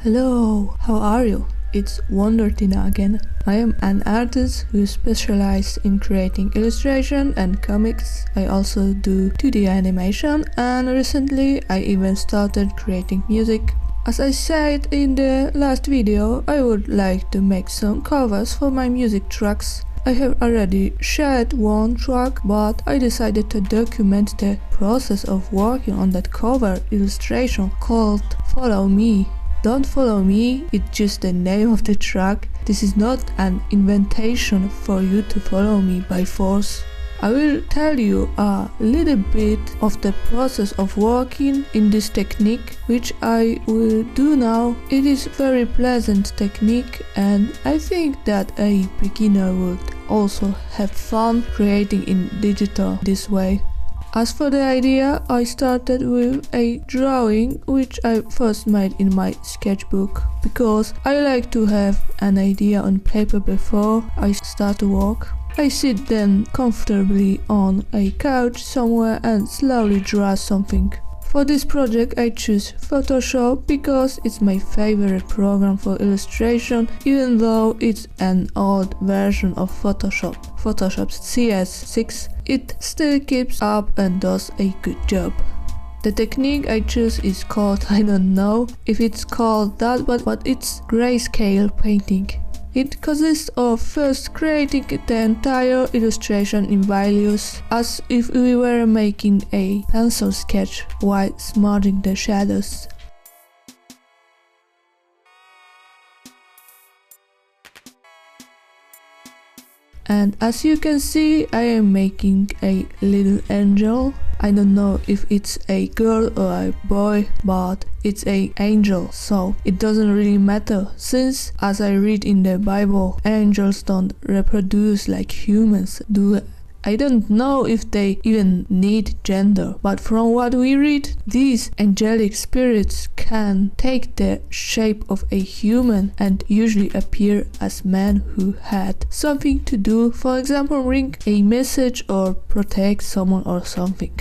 Hello, how are you? It's Wonder Tina again. I am an artist who specializes in creating illustration and comics. I also do 2D animation and recently I even started creating music. As I said in the last video, I would like to make some covers for my music tracks. I have already shared one track, but I decided to document the process of working on that cover illustration called Follow Me. Don't follow me, it's just the name of the track. This is not an invitation for you to follow me by force. I will tell you a little bit of the process of working in this technique, which I will do now. It is very pleasant technique and I think that a beginner would also have fun creating in digital this way. As for the idea, I started with a drawing which I first made in my sketchbook, because I like to have an idea on paper before I start to work. I sit then comfortably on a couch somewhere and slowly draw something. For this project I choose Photoshop because it's my favorite program for illustration, even though it's an old version of Photoshop's CS6. It still keeps up and does a good job. The technique I choose is called, I don't know if it's called that, but it's Grayscale painting. It consists of first creating the entire illustration in values, as if we were making a pencil sketch while smudging the shadows. And as you can see, I am making a little angel. I don't know if it's a girl or a boy, but it's an angel, so it doesn't really matter, since, as I read in the Bible, angels don't reproduce like humans do. I don't know if they even need gender, but from what we read, these angelic spirits can take the shape of a human and usually appear as men who had something to do, for example bring a message or protect someone or something.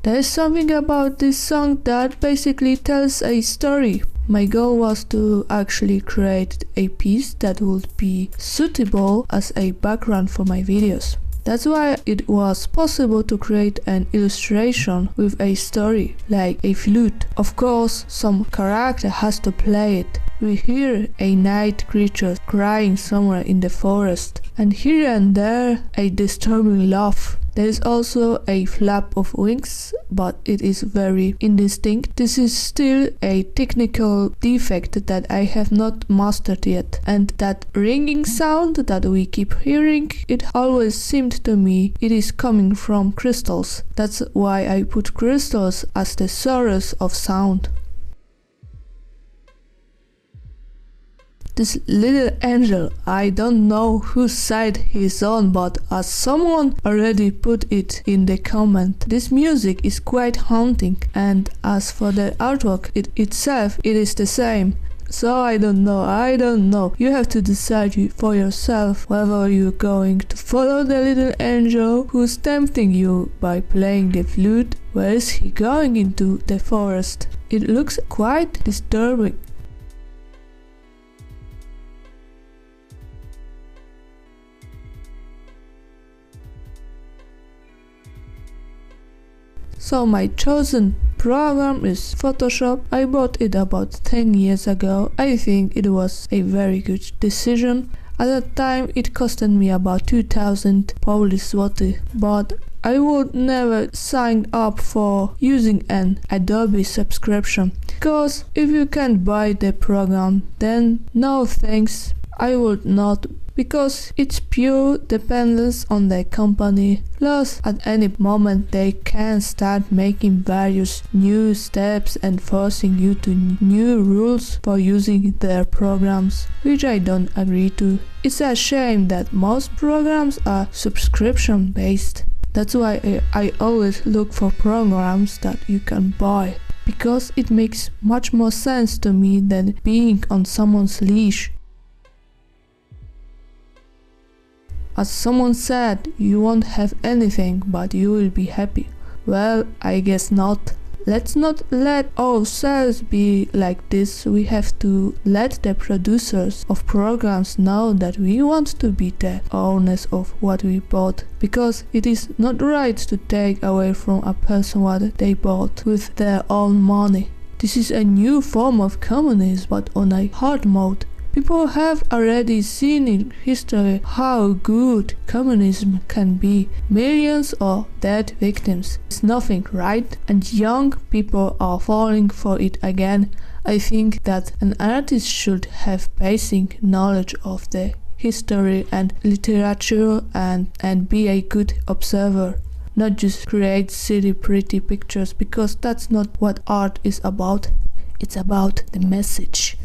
There is something about this song that basically tells a story. My goal was to actually create a piece that would be suitable as a background for my videos. That's why it was possible to create an illustration with a story, like a flute. Of course, some character has to play it. We hear a night creature crying somewhere in the forest, and here and there a disturbing laugh. There is also a flap of wings, but it is very indistinct. This is still a technical defect that I have not mastered yet. And that ringing sound that we keep hearing, it always seemed to me it is coming from crystals. That's why I put crystals as the source of sound. This little angel, I don't know whose side he's on, but as someone already put it in the comment, this music is quite haunting, and as for the artwork itself, it is the same. So I don't know, you have to decide for yourself whether you're going to follow the little angel who's tempting you by playing the flute. Where is he going into the forest? It looks quite disturbing. So my chosen program is Photoshop. I bought it about 10 years ago. I think it was a very good decision. At that time it costed me about 2000 Polish zloty, but I would never sign up for using an Adobe subscription, because if you can't buy the program, then no thanks, I would not, because it's pure dependence on the company. Plus, at any moment they can start making various new steps and forcing you to new rules for using their programs, which I don't agree to. It's a shame that most programs are subscription based. That's why I always look for programs that you can buy, because it makes much more sense to me than being on someone's leash. As someone said, you won't have anything, but you will be happy. Well, I guess not. Let's not let ourselves be like this. We have to let the producers of programs know that we want to be the owners of what we bought, because it is not right to take away from a person what they bought with their own money. This is a new form of communism, but on a hard mode. People have already seen in history how good communism can be. Millions of dead victims. It's nothing, right? And young people are falling for it again. I think that an artist should have basic knowledge of the history and literature and be a good observer. Not just create silly pretty pictures, because that's not what art is about. It's about the message.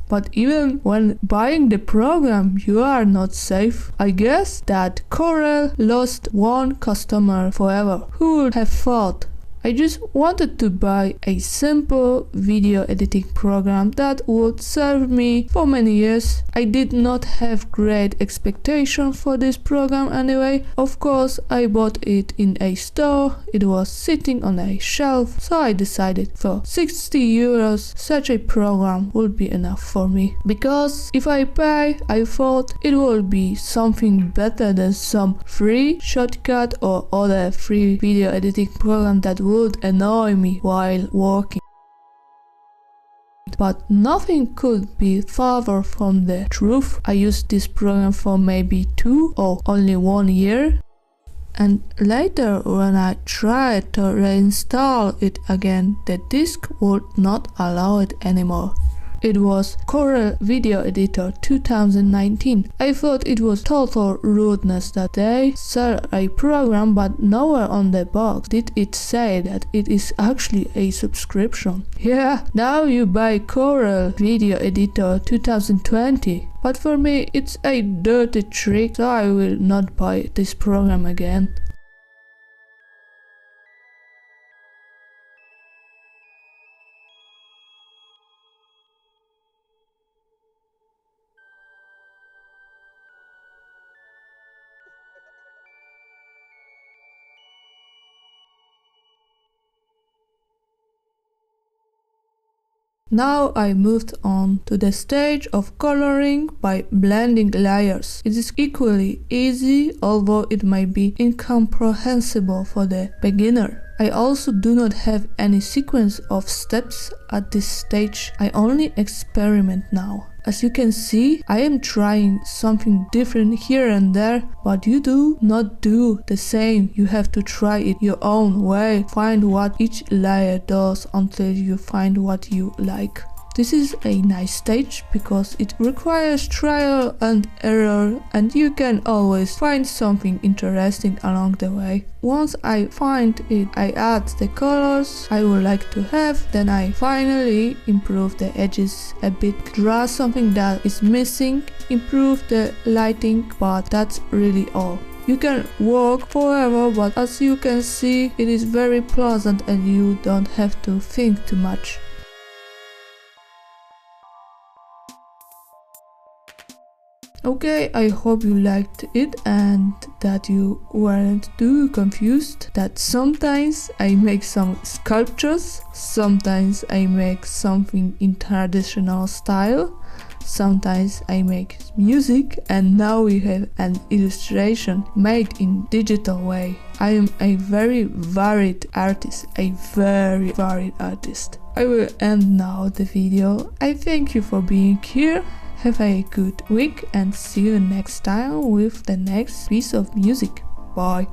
But even when buying the program, you are not safe. I guess that Corel lost one customer forever. Who would have thought? I just wanted to buy a simple video editing program that would serve me for many years. I did not have great expectations for this program anyway. Of course, I bought it in a store. It was sitting on a shelf, so I decided for 60 euros such a program would be enough for me. Because if I pay, I thought it would be something better than some free shortcut or other free video editing program that would annoy me while working. But nothing could be farther from the truth. I used this program for maybe 2 or only 1 year. And later, when I tried to reinstall it again, the disk would not allow it anymore. It was Corel Video Editor 2019. I thought it was total rudeness that they sell a program, but nowhere on the box did it say that it is actually a subscription. Yeah, now you buy Corel Video Editor 2020. But for me it's a dirty trick, so I will not buy this program again. Now I moved on to the stage of coloring by blending layers. It is equally easy, although it might be incomprehensible for the beginner. I also do not have any sequence of steps at this stage. I only experiment now. As you can see, I am trying something different here and there, but you do not do the same. You have to try it your own way. Find what each layer does until you find what you like. This is a nice stage because it requires trial and error, and you can always find something interesting along the way. Once I find it, I add the colors I would like to have, then I finally improve the edges a bit, draw something that is missing, improve the lighting, but that's really all. You can work forever, but as you can see, it is very pleasant and you don't have to think too much. Okay, I hope you liked it and that you weren't too confused that sometimes I make some sculptures, sometimes I make something in traditional style, sometimes I make music, and now we have an illustration made in digital way. I am a very varied artist, I will end now the video. I thank you for being here. Have a good week and see you next time with the next piece of music. Bye.